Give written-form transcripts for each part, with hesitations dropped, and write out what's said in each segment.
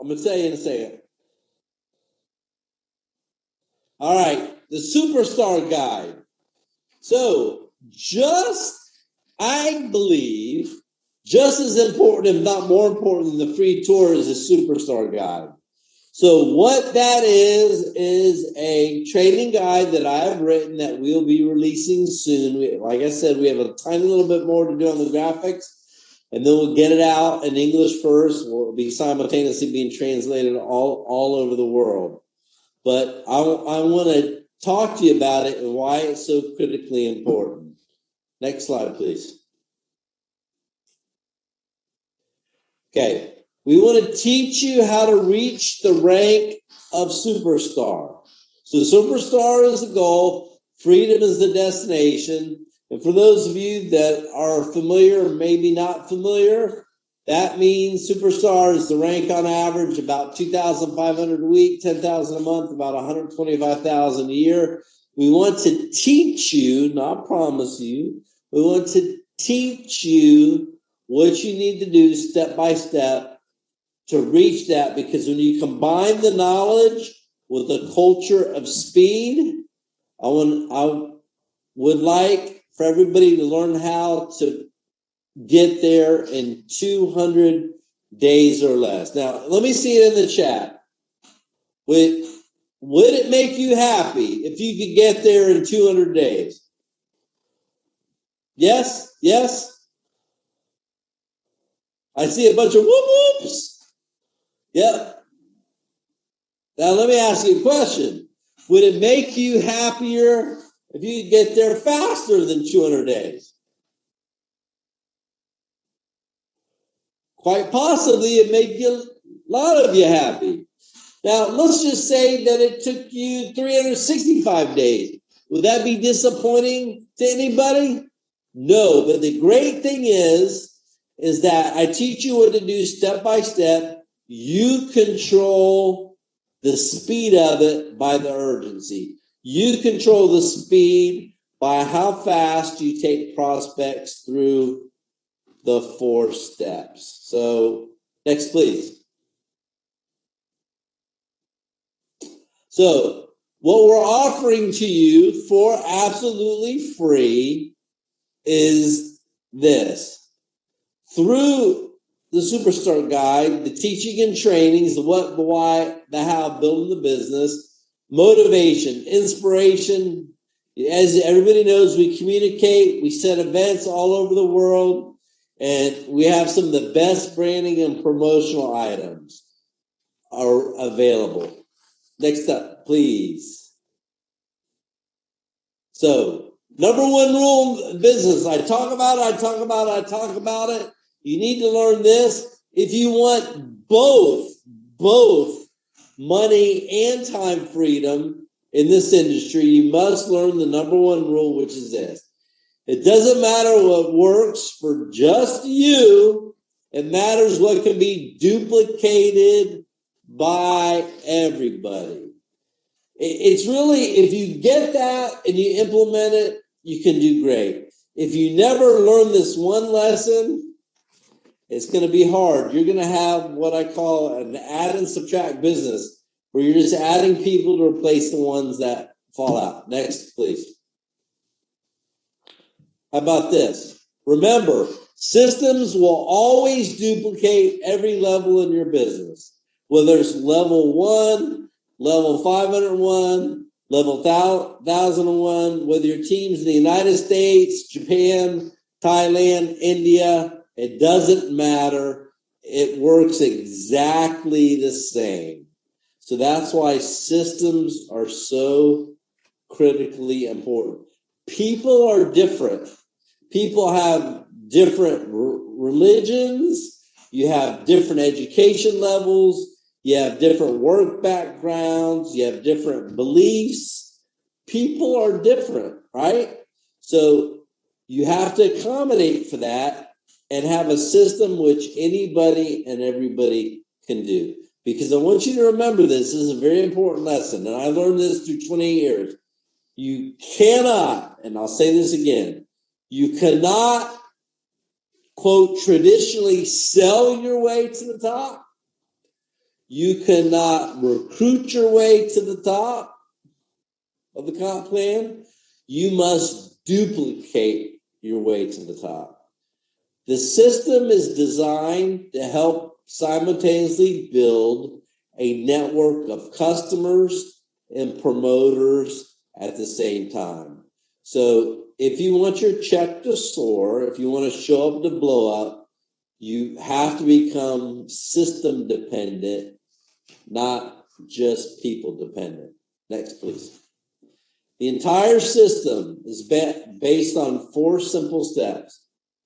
I'm going to tell you in a second. All right, the superstar guide. So I believe, just as important, if not more important than the free tour is the superstar guide. So what that is a training guide that I've written that we'll be releasing soon. Like I said, we have a tiny little bit more to do on the graphics, and then we'll get it out in English first. We'll be simultaneously being translated all over the world. But I want to talk to you about it and why it's so critically important. Next slide, please. Okay. We want to teach you how to reach the rank of superstar. So superstar is the goal. Freedom is the destination. And for those of you that are familiar, or maybe not familiar, that means superstar is the rank on average about 2,500 a week, 10,000 a month, about 125,000 a year. We want to teach you, not promise you, we want to teach you what you need to do step by step to reach that, because when you combine the knowledge with a culture of speed, I would like for everybody to learn how to get there in 200 days or less. Now, let me see it in the chat. Would it make you happy if you could get there in 200 days? Yes? Yes? I see a bunch of whoop-whoops. Yep. Now, let me ask you a question. Would it make you happier if you could get there faster than 200 days? Quite possibly, it make a lot of you happy. Now, let's just say that it took you 365 days. Would that be disappointing to anybody? No, but the great thing is that I teach you what to do step by step. You control the speed of it by the urgency. You control the speed by how fast you take prospects through the 4 steps. So next, please. So what we're offering to you for absolutely free is this. Through the Superstar Guide, the teaching and trainings, the what, the why, the how, building the business, motivation, inspiration. As everybody knows, we communicate, we set events all over the world, and we have some of the best branding and promotional items are available. Next up, please. So, number 1 rule in business, I talk about it. You need to learn this. If you want both money and time freedom in this industry, you must learn the number 1 rule, which is this. It doesn't matter what works for just you. It matters what can be duplicated by everybody. It's really, if you get that and you implement it, you can do great. If you never learn this one lesson, it's going to be hard. You're going to have what I call an add and subtract business, where you're just adding people to replace the ones that fall out. Next, please. How about this? Remember, systems will always duplicate every level in your business, whether it's level 1, level 501, level 1001, whether your team's in the United States, Japan, Thailand, India. It doesn't matter. It works exactly the same. So that's why systems are so critically important. People are different. People have different religions. You have different education levels. You have different work backgrounds. You have different beliefs. People are different, right? So you have to accommodate for that and have a system which anybody and everybody can do. Because I want you to remember this is a very important lesson, and I learned this through 20 years. You cannot, and I'll say this again, you cannot, quote, traditionally sell your way to the top. You cannot recruit your way to the top of the comp plan. You must duplicate your way to the top. The system is designed to help simultaneously build a network of customers and promoters at the same time. So if you want your check to soar, if you want to show up to blow up, you have to become system dependent, not just people dependent. Next, please. The entire system is based on 4 simple steps.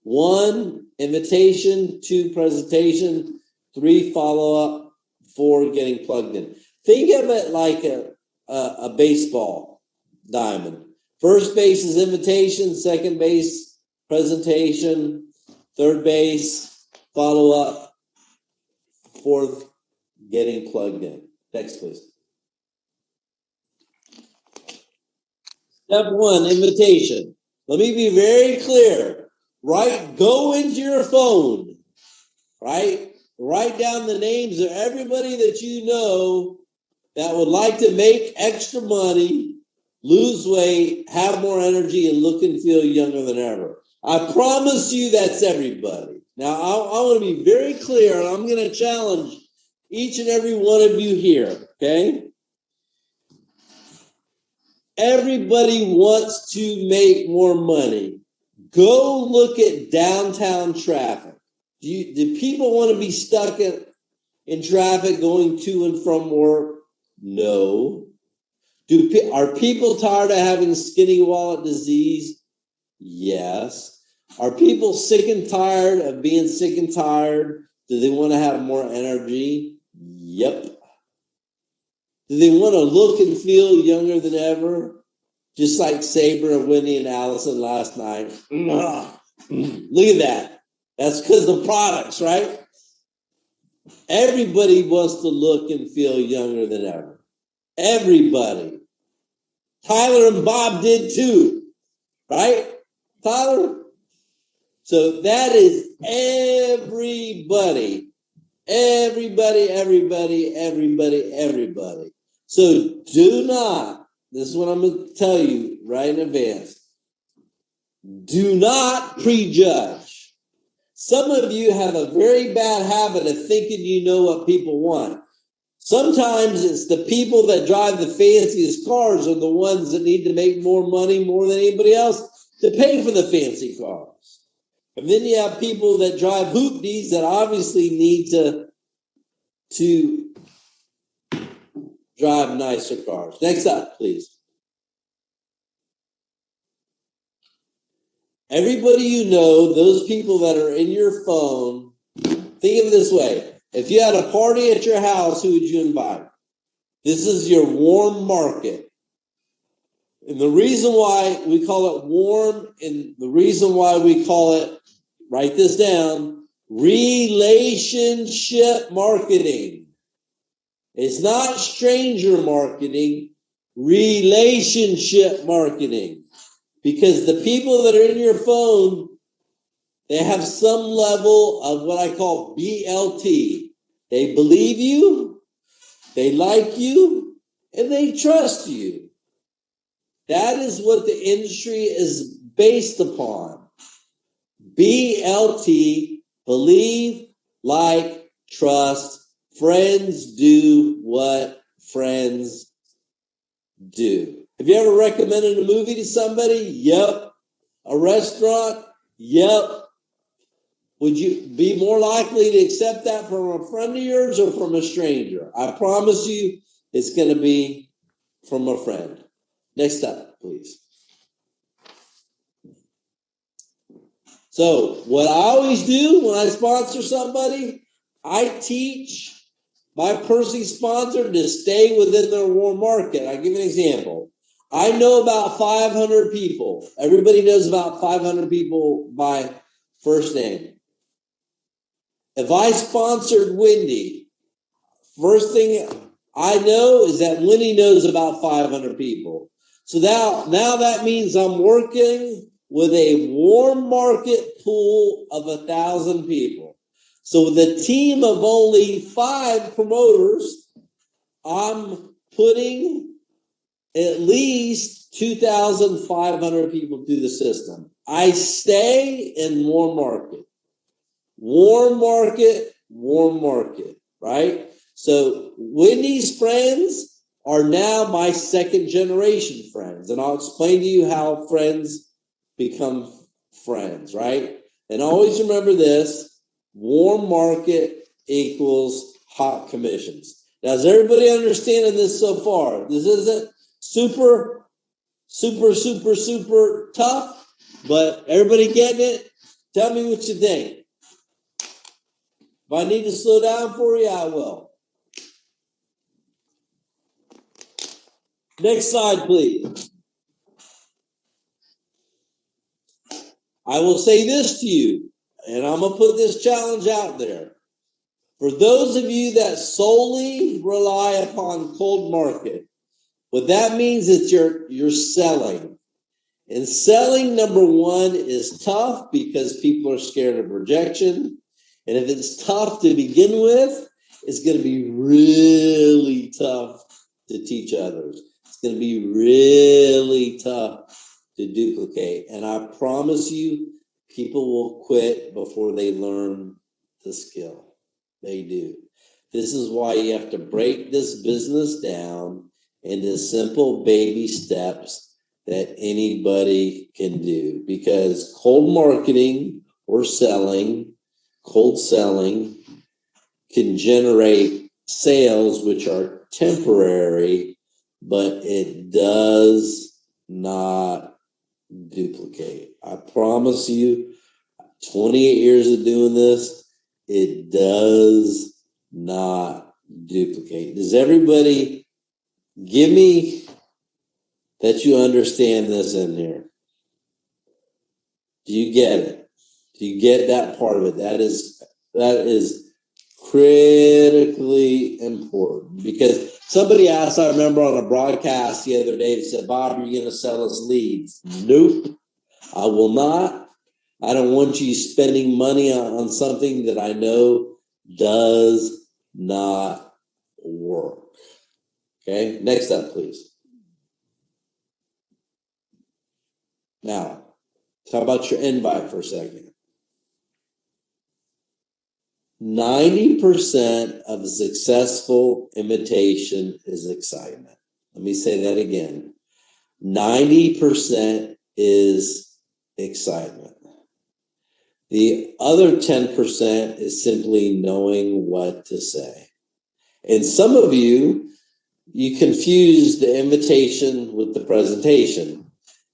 1, invitation. 2, presentation. 3, follow-up. 4, getting plugged in. Think of it like a baseball diamond. First base is invitation. Second base, presentation. Third base, follow-up. 4th, getting plugged in. Next, please. Step 1, invitation. Let me be very clear. Go into your phone, right? Write down the names of everybody that you know that would like to make extra money, lose weight, have more energy, and look and feel younger than ever. I promise you that's everybody. Now, I want to be very clear, and I'm going to challenge each and every one of you here, okay? Everybody wants to make more money. Go look at downtown traffic. Do people want to be stuck in traffic going to and from work? No. Are people tired of having skinny wallet disease? Yes. Are people sick and tired of being sick and tired? Do they want to have more energy? Yep. Do they want to look and feel younger than ever? Just like Sabre, Winnie, and Allison last night. Look at that. That's because of the products, right? Everybody wants to look and feel younger than ever. Everybody. Tyler and Bob did too, right? Tyler? So that is everybody. Everybody. So do not, this is what I'm going to tell you right in advance. Do not prejudge. Some of you have a very bad habit of thinking you know what people want. Sometimes it's the people that drive the fanciest cars are the ones that need to make more money more than anybody else to pay for the fancy cars. And then you have people that drive hoopties that obviously need to drive nicer cars. Next up, please. Everybody you know, those people that are in your phone, think of it this way. If you had a party at your house, who would you invite? This is your warm market. And the reason why we call it warm, and the reason why we call it, write this down, relationship marketing. It's not stranger marketing, relationship marketing. Because the people that are in your phone, they have some level of what I call BLT. They believe you, they like you, and they trust you. That is what the industry is based upon. BLT, believe, like, trust. Friends do what friends do. Have you ever recommended a movie to somebody? Yep. A restaurant? Yep. Would you be more likely to accept that from a friend of yours or from a stranger? I promise you it's going to be from a friend. Next up, please. So what I always do when I sponsor somebody, I teach my personal sponsor to stay within their warm market. I'll give you an example. I know about 500 people. Everybody knows about 500 people by first name. If I sponsored Wendy, first thing I know is that Wendy knows about 500 people. So now that means I'm working with a warm market pool of 1,000 people. So with a team of only 5 promoters, I'm putting at least 2,500 people through the system. I stay in warm market. Warm market, right? So Whitney's friends are now my second generation friends. And I'll explain to you how friends become friends, right? And always remember this, warm market equals hot commissions. Now, is everybody understanding this so far? This isn't super tough, but everybody getting it? Tell me what you think. If I need to slow down for you, I will. Next slide, please. I will say this to you, and I'm going to put this challenge out there. For those of you that solely rely upon cold market, what that means is you're selling. And selling, number one, is tough because people are scared of rejection. And if it's tough to begin with, it's going to be really tough to teach others. It's going to be really tough to duplicate. And I promise you, people will quit before they learn the skill. They do. This is why you have to break this business down into simple baby steps that anybody can do. Because cold marketing or cold selling can generate sales which are temporary, but it does not duplicate. I promise you, 28 years of doing this, it does not duplicate. Does everybody give me that you understand this in here? Do you get it? Do you get that part of it? That is critically important, because somebody asked, I remember on a broadcast the other day, they said, Bob, are you going to sell us leads? Nope, I will not. I don't want you spending money on something that I know does not work. Okay, next up, please. Now, talk about your invite for a second. 90% of a successful invitation is excitement. Let me say that again. 90% is excitement. The other 10% is simply knowing what to say. And some of you confuse the invitation with the presentation.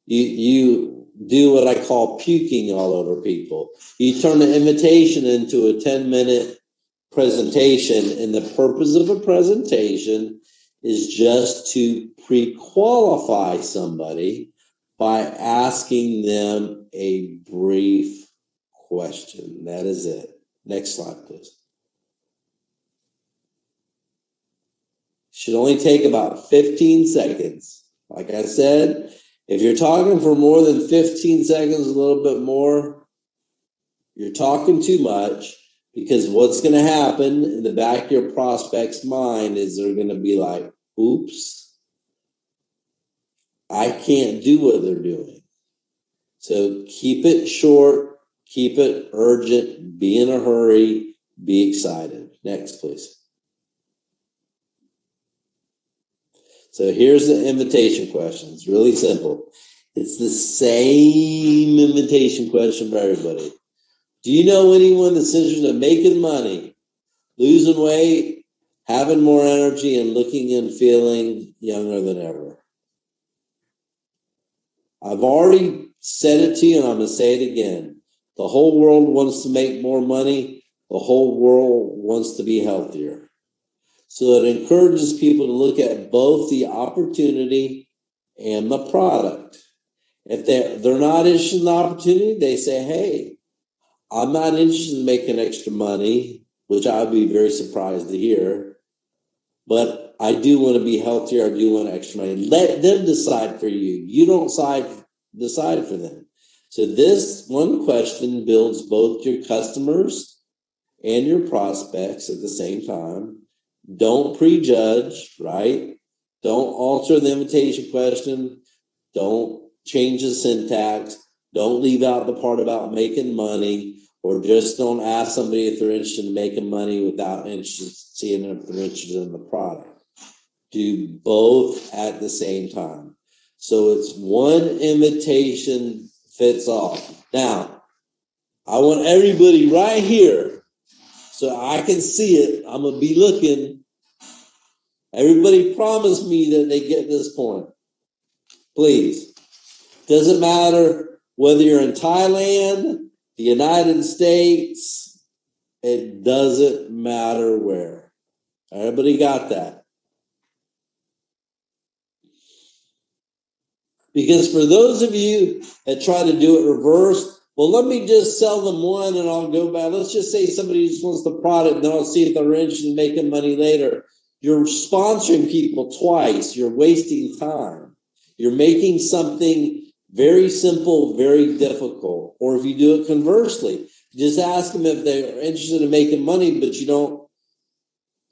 You do what I call puking all over people. You turn the invitation into a 10-minute presentation, and the purpose of a presentation is just to pre-qualify somebody by asking them a brief question. That is it. Next slide, please. Should only take about 15 seconds. Like I said, if you're talking for more than 15 seconds, a little bit more, you're talking too much, because what's going to happen in the back of your prospect's mind is they're going to be like, oops, I can't do what they're doing. So keep it short, keep it urgent, be in a hurry, be excited. Next, please. So here's the invitation question. It's really simple. It's the same invitation question for everybody. Do you know anyone that's interested in making money, losing weight, having more energy, and looking and feeling younger than ever? I've already said it to you, and I'm going to say it again. The whole world wants to make more money. The whole world wants to be healthier. So it encourages people to look at both the opportunity and the product. If they're not interested in the opportunity, they say, hey, I'm not interested in making extra money, which I'd be very surprised to hear, but I do want to be healthier. I do want extra money. Let them decide for you. You don't decide for them. So this one question builds both your customers and your prospects at the same time. Don't prejudge, right? Don't alter the invitation question. Don't change the syntax. Don't leave out the part about making money, or just don't ask somebody if they're interested in making money without seeing if they're interested in the product. Do both at the same time. So it's one invitation fits all. Now, I want everybody right here so I can see it. I'm going to be looking. Everybody promise me that they get this point. Please. Doesn't matter whether you're in Thailand, the United States, it doesn't matter where. Everybody got that? Because for those of you that try to do it reverse, well, let me just sell them one and I'll go back. Let's just say somebody just wants the product and then I'll see if they're interested in making money later. You're sponsoring people twice. You're wasting time. You're making something very simple, very difficult. Or if you do it conversely, just ask them if they're interested in making money, but you don't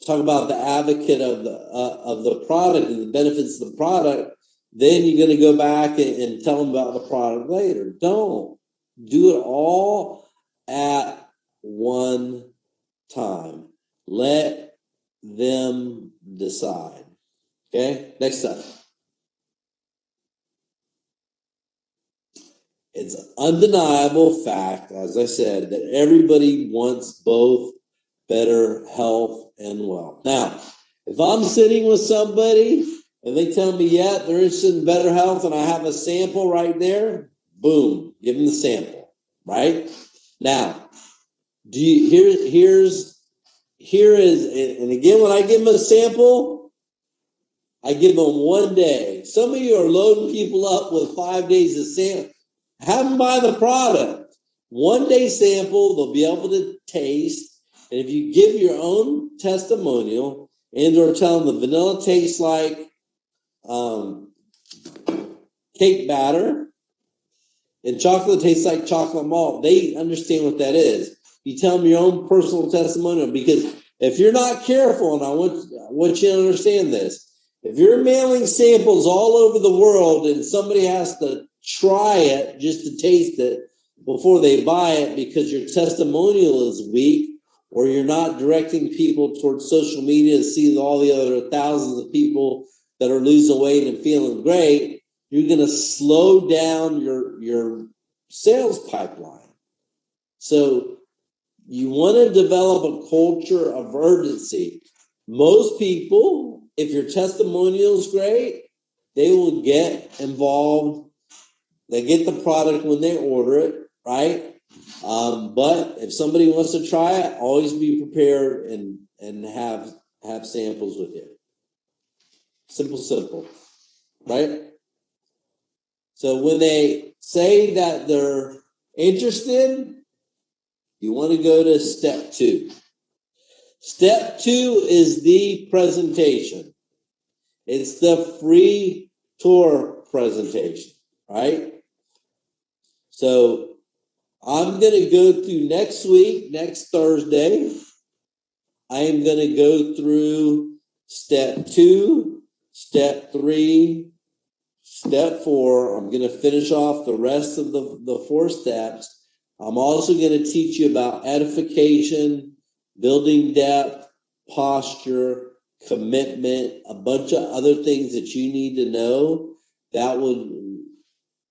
talk about the advocate of the product and the benefits of the product. Then you're going to go back and tell them about the product later. Don't. Do it all at one time. Let them decide. Okay? Next up. It's an undeniable fact, as I said, that everybody wants both better health and wealth. Now, if I'm sitting with somebody and they tell me, yeah, they're interested in better health, and I have a sample right there, boom, give them the sample, right? Now, here is, and again, when I give them a sample, I give them 1 day. Some of you are loading people up with 5 days of sample. Have them buy the product. 1 day sample, they'll be able to taste. And if you give your own testimonial and or tell them the vanilla tastes like cake batter and chocolate tastes like chocolate malt, they understand what that is. You tell them your own personal testimonial, because if you're not careful, and I want you to understand this, if you're mailing samples all over the world and somebody has to try it just to taste it before they buy it because your testimonial is weak, or you're not directing people towards social media to see all the other thousands of people that are losing weight and feeling great, you're going to slow down your sales pipeline. So you want to develop a culture of urgency. Most people, if your testimonial is great, they will get involved. They get the product when they order it, right? But if somebody wants to try it, always be prepared and have samples with you. Simple, right? So when they say that they're interested, you want to go to step 2. Step 2 is the presentation. It's the free tour presentation, right? So I'm going to go through next week, next Thursday. I am going to go through step 2, step 3, step 4. I'm going to finish off the rest of the 4 steps. I'm also going to teach you about edification, building depth, posture, commitment, a bunch of other things that you need to know. That will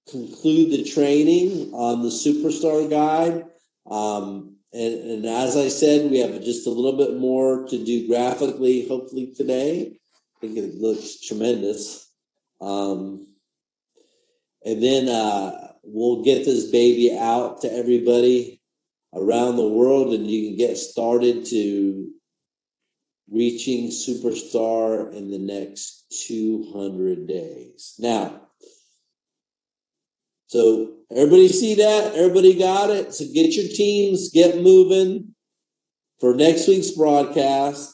conclude the training on the Superstar Guide. And as I said, we have just a little bit more to do graphically, hopefully today. I think it looks tremendous. And then we'll get this baby out to everybody around the world, and you can get started to reaching Superstar in the next 200 days. Now, so everybody see that? Everybody got it? So get your teams, get moving for next week's broadcast.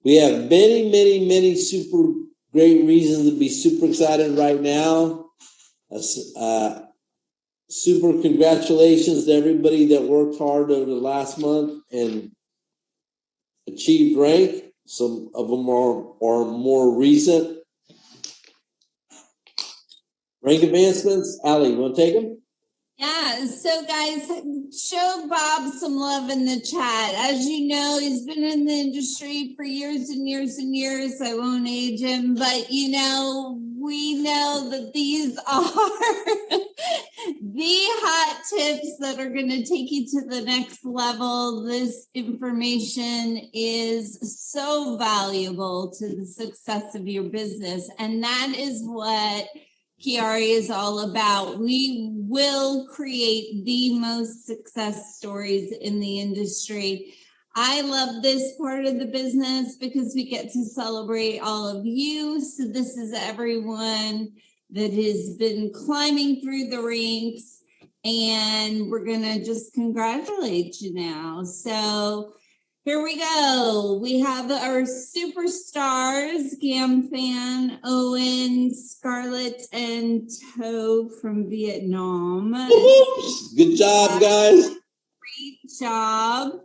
We have many super great reasons to be super excited right now. super congratulations to everybody that worked hard over the last month and achieved rank. Some of them are more recent rank advancements. Allie, you want to take them? Yeah, so guys, show Bob some love in the chat. As you know, he's been in the industry for years and years and years. I won't age him, but we know that these are the hot tips that are going to take you to the next level. This information is so valuable to the success of your business, and that is what QuiAri is all about. We will create the most success stories in the industry. I love this part of the business because we get to celebrate all of you. So this is everyone that has been climbing through the ranks, and we're going to just congratulate you now. So here we go. We have our superstars, Gam Fan, Owen, Scarlett, and Toe from Vietnam. Good job, guys. Great job.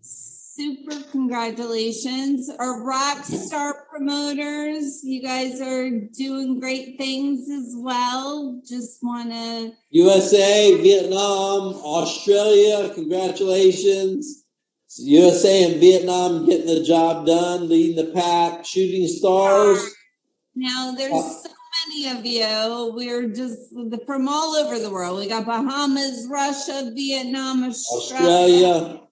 Super congratulations. Our rock star promoters, you guys are doing great things as well. Just want to... USA, Vietnam, Australia, congratulations. USA and Vietnam getting the job done, leading the pack, shooting stars. Now, there's so many of you. We're just from all over the world. We got Bahamas, Russia, Vietnam, Australia.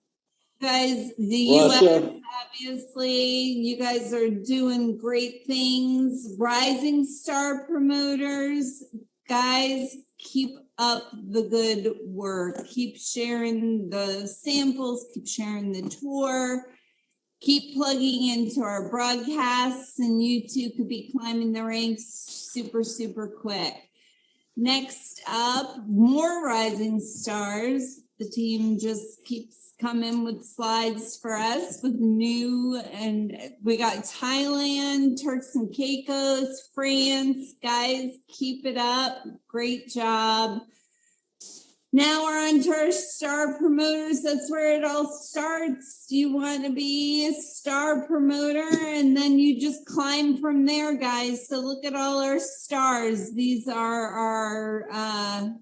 Guys, the Russia. US, obviously. You guys are doing great things. Rising star promoters. Guys, keep up the good work. Keep sharing the samples. Keep sharing the tour. Keep plugging into our broadcasts, and you too could be climbing the ranks super, super quick. Next up, more rising stars. The team just keeps coming with slides for us with new, and we got Thailand, Turks and Caicos, France. Guys, keep it up. Great job. Now we're on to our star promoters. That's where it all starts. You want to be a star promoter, and then you just climb from there, guys. So look at all our stars. These are our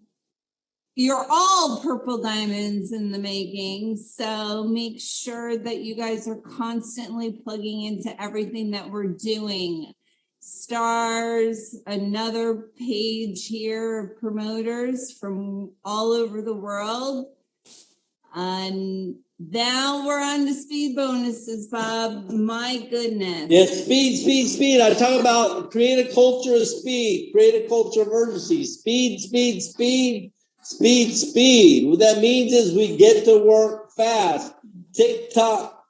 you're all purple diamonds in the making. So make sure that you guys are constantly plugging into everything that we're doing. Stars, another page here of promoters from all over the world. And now we're on to speed bonuses, Bob. My goodness. Yes, speed. I talk about create a culture of speed, create a culture of urgency. Speed. What that means is we get to work fast. Tick tock.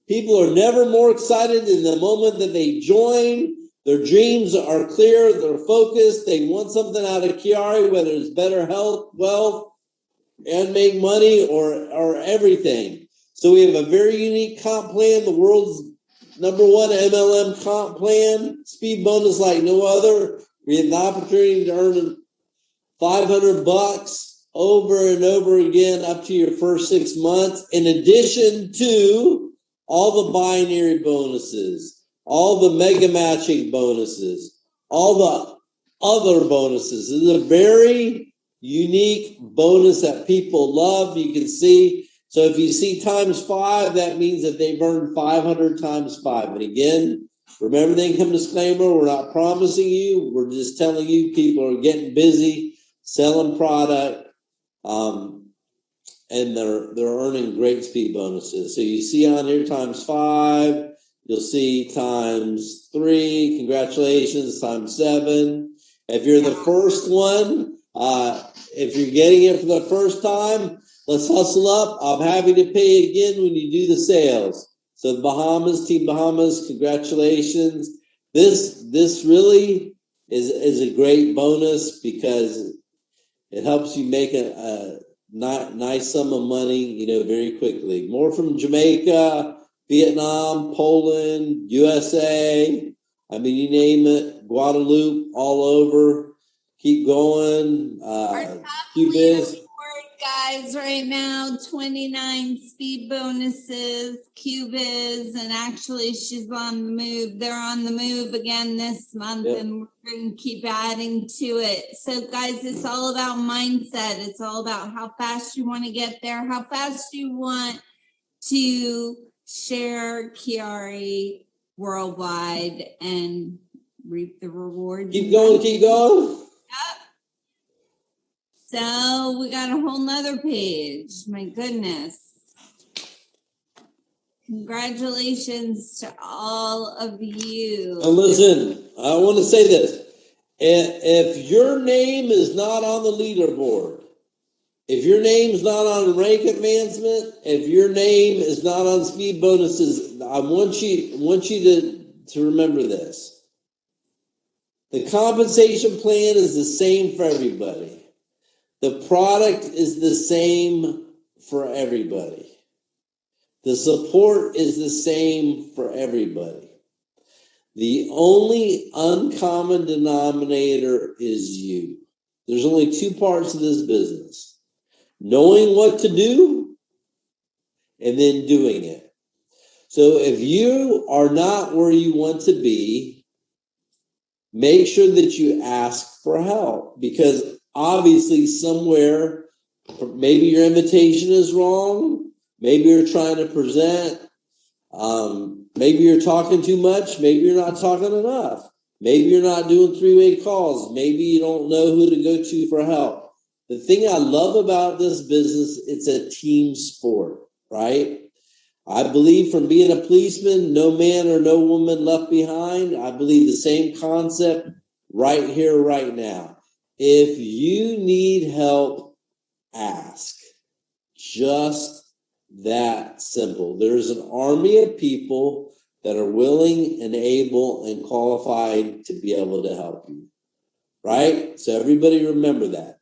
People are never more excited than the moment that they join. Their dreams are clear. They're focused. They want something out of QuiAri, whether it's better health, wealth, and make money or everything. So we have a very unique comp plan, the world's #1 MLM comp plan, speed bonus like no other. We have the opportunity to earn $500 over and over again up to your first 6 months, in addition to all the binary bonuses, all the mega matching bonuses, all the other bonuses. This is a very unique bonus that people love. You can see. So if you see ×5, that means that they've earned 500 ×5. And again, remember the income disclaimer. We're not promising you. We're just telling you people are getting busy selling product, and they're earning great speed bonuses. So you see on here ×5, you'll see ×3, congratulations, ×7. If you're the first one, if you're getting it for the first time, let's hustle up. I'm happy to pay again when you do the sales. So the Bahamas, Team Bahamas, congratulations. This really is a great bonus because it helps you make a nice sum of money, very quickly. More from Jamaica, Vietnam, Poland, USA. I mean, you name it, Guadeloupe, all over. Keep going. Our top Keep this. guys, right now, 29 speed bonuses, QBiz, and actually she's on the move. They're on the move again this month, and we're going to keep adding to it. So, guys, it's all about mindset. It's all about how fast you want to get there, how fast you want to share QuiAri worldwide and reap the rewards. Keep going, keep going. Yep. So we got a whole nother page. My goodness. Congratulations to all of you. Now listen, I want to say this. If your name is not on the leaderboard, if your name's not on rank advancement, if your name is not on speed bonuses, I want you to remember this. The compensation plan is the same for everybody. The product is the same for everybody. The support is the same for everybody. The only uncommon denominator is you. There's only two parts of this business: knowing what to do and then doing it. So if you are not where you want to be, make sure that you ask for help, because obviously somewhere, maybe your invitation is wrong. Maybe you're trying to present. Maybe you're talking too much. Maybe you're not talking enough. Maybe you're not doing three-way calls. Maybe you don't know who to go to for help. The thing I love about this business, it's a team sport, right? I believe from being a policeman, no man or no woman left behind. I believe the same concept right here, right now. If you need help, ask. Just that simple. There's an army of people that are willing and able and qualified to be able to help you, right? So everybody remember that.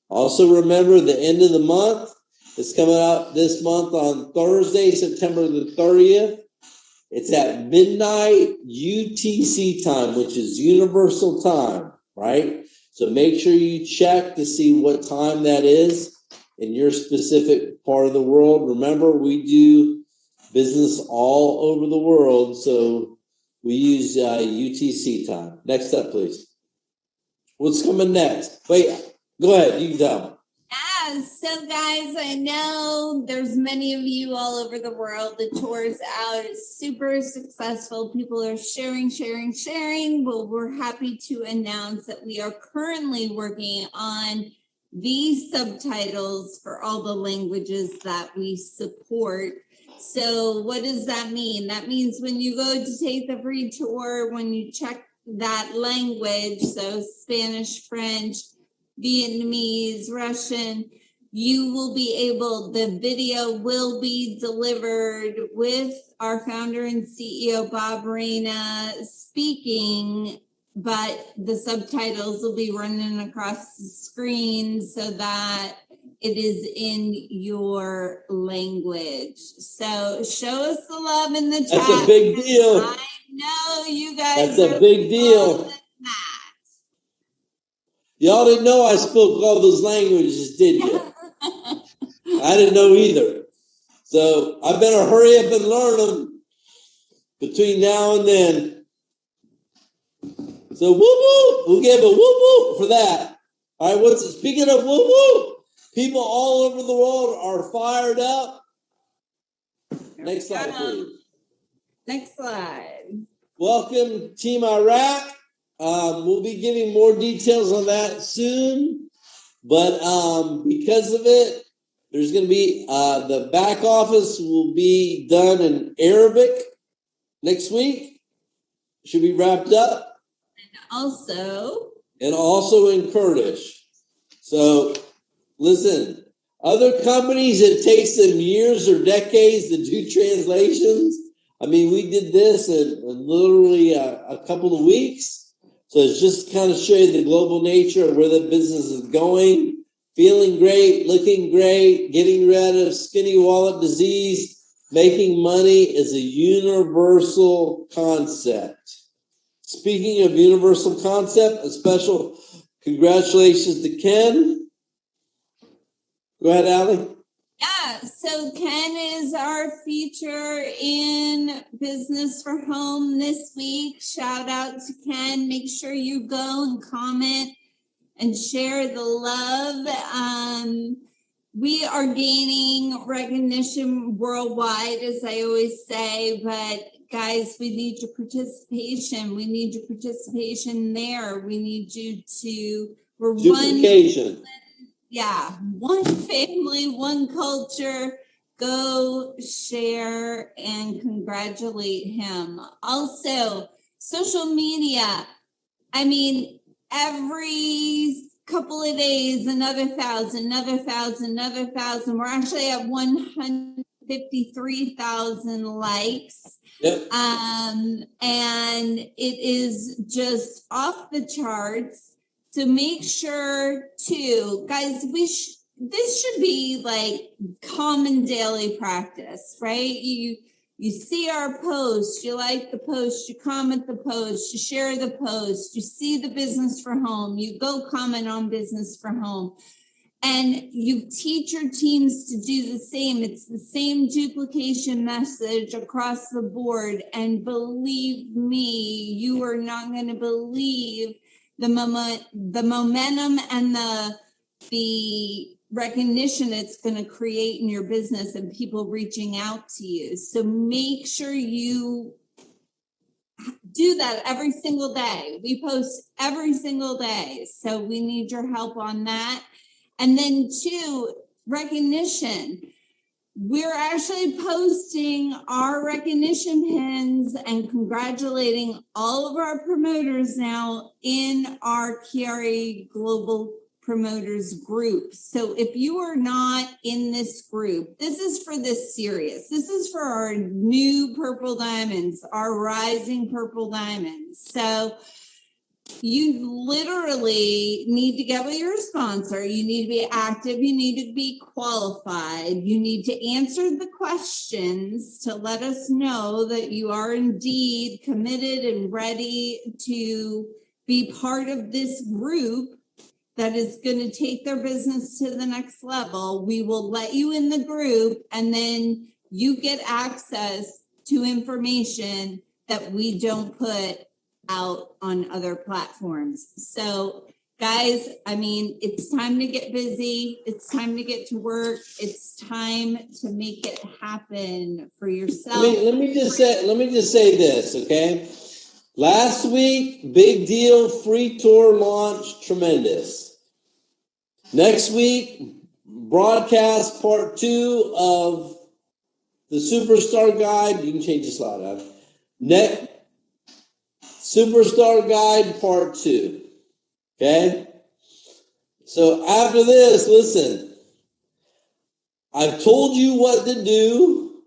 Also remember the end of the month is coming up this month on Thursday, September the 30th. It's at midnight UTC time, which is Universal Time, right? So make sure you check to see what time that is in your specific part of the world. Remember, we do business all over the world, so we use UTC time. Next up, please. What's coming next? Wait, go ahead. You can tell me. So guys, I know there's many of you all over the world. The tour is out. It's super successful. People are sharing. Well, we're happy to announce that we are currently working on these subtitles for all the languages that we support. So what does that mean? That means when you go to take the free tour, when you check that language, so Spanish, French, Vietnamese, Russian, you will be able, the video will be delivered with our founder and CEO, Bob Reyna, speaking, but the subtitles will be running across the screen so that it is in your language. So show us the love in the chat. That's a big deal. I know you guys. That's a big deal. Y'all didn't know I spoke all those languages, did you? I didn't know either. So I better hurry up and learn them between now and then. So whoop whoop, we'll give a whoop whoop for that. All right, speaking of whoop whoop, people all over the world are fired up. Next slide, please. Next slide. Welcome, Team Iraq. We'll be giving more details on that soon, but because of it, there's going to be the back office will be done in Arabic next week. Should be wrapped up. And also in Kurdish. So listen, other companies, it takes them years or decades to do translations. I mean, we did this in literally a couple of weeks. So it's just kind of show you the global nature of where the business is going. Feeling great, looking great, getting rid of skinny wallet disease, making money is a universal concept. Speaking of universal concept, a special Congratulations to Ken. Go ahead, Allie. Yeah, so Ken is our feature in Business for Home this week. Shout out to Ken. Make sure you go and comment and share the love. We are gaining recognition worldwide, as I always say, but guys, we need your participation. We need your participation there. We need you to, we're duplication. one family, one culture. Go share and congratulate him. Also, social media. I mean, every couple of days, another 1,000, another 1,000, another 1,000. We're actually at 153,000 likes. Yep. And it is just off the charts. So make sure to, guys, this should be like common daily practice, right? You see our post, you like the post, you comment the post, you share the post, you see the Business for Home, you go comment on Business for Home, and you teach your teams to do the same. It's the same duplication message across the board. And believe me, you are not going to believe the momentum and the recognition it's going to create in your business and people reaching out to you. So make sure you do that every single day. We post every single day. So we need your help on that. And then 2, recognition. We're actually posting our recognition pins and congratulating all of our promoters now in our QuiAri Global Promoters group. So if you are not in this group, this is for this series. This is for our new purple diamonds, our rising purple diamonds. So you literally need to get with your sponsor. You need to be active. You need to be qualified. You need to answer the questions to let us know that you are indeed committed and ready to be part of this group that is going to take their business to the next level. We will let you in the group, and then you get access to information that we don't put out on other platforms. So guys, I mean, it's time to get busy. It's time to get to work. It's time to make it happen for yourself. Let me just say this, okay? Last week, big deal, free tour launch, tremendous. Next week, broadcast part 2 of the Superstar Guide. You can change the slide out. Next, Superstar Guide part 2. Okay? So after this, listen. I've told you what to do.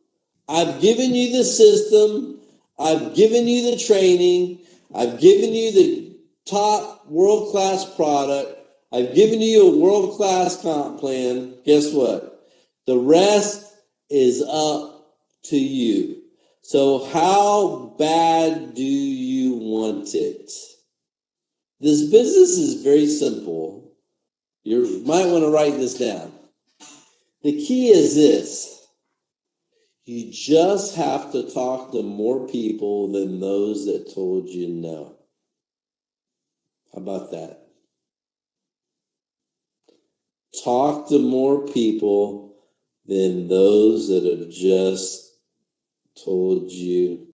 I've given you the system. I've given you the training. I've given you the top world-class product. I've given you a world-class comp plan. Guess what? The rest is up to you. So how bad do you want it? This business is very simple. You might want to write this down. The key is this. You just have to talk to more people than those that told you no. How about that? Talk to more people than those that have just told you